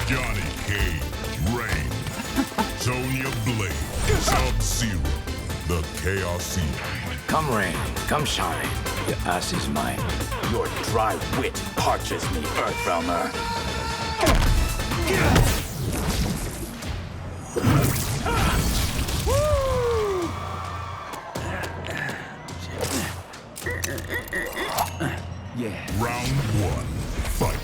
Johnny Cage, Rain, Sonya Blade, Sub-Zero, the Chaos Eater. Come rain, come shine. Your ass is mine. Your dry wit parches me, Earthrealmer. Yeah. Round one, fight.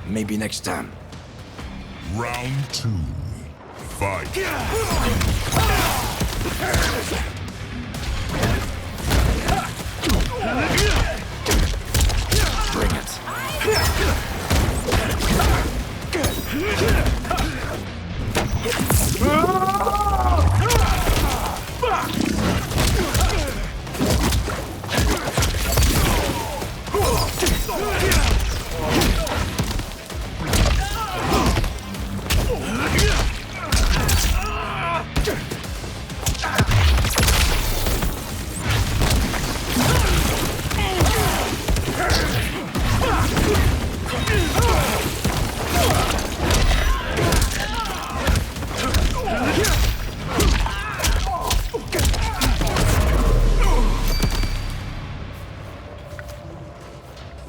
Maybe next time. Round two, fight. Bring it.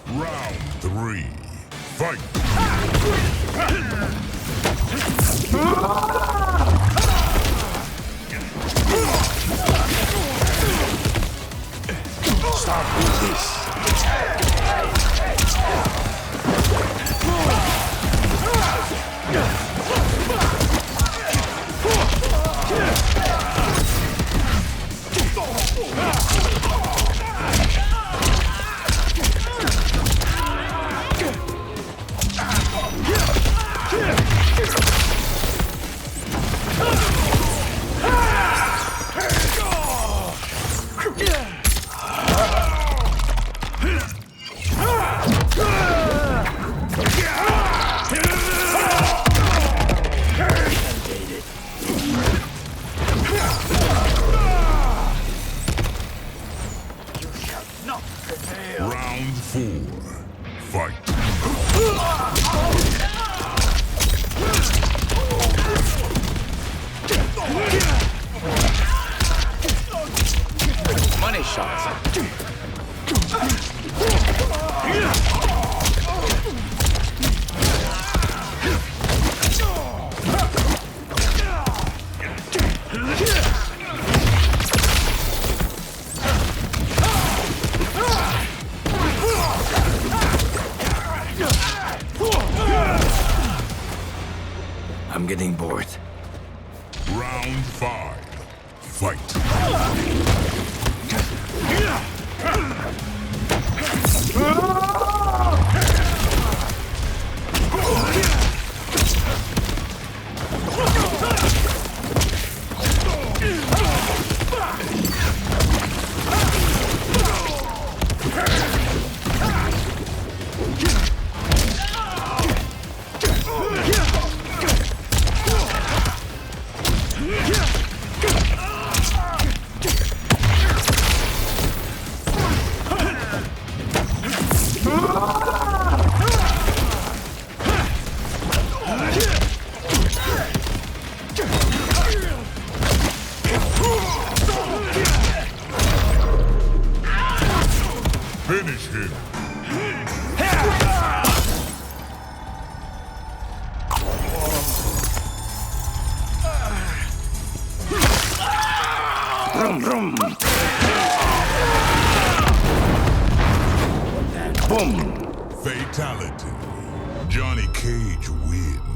Round three, fight. Start with this. Round four, fight. Money shots. I'm getting bored. Round five, fight. Finish him. Vroom, vroom. And boom. Fatality. Johnny Cage wins.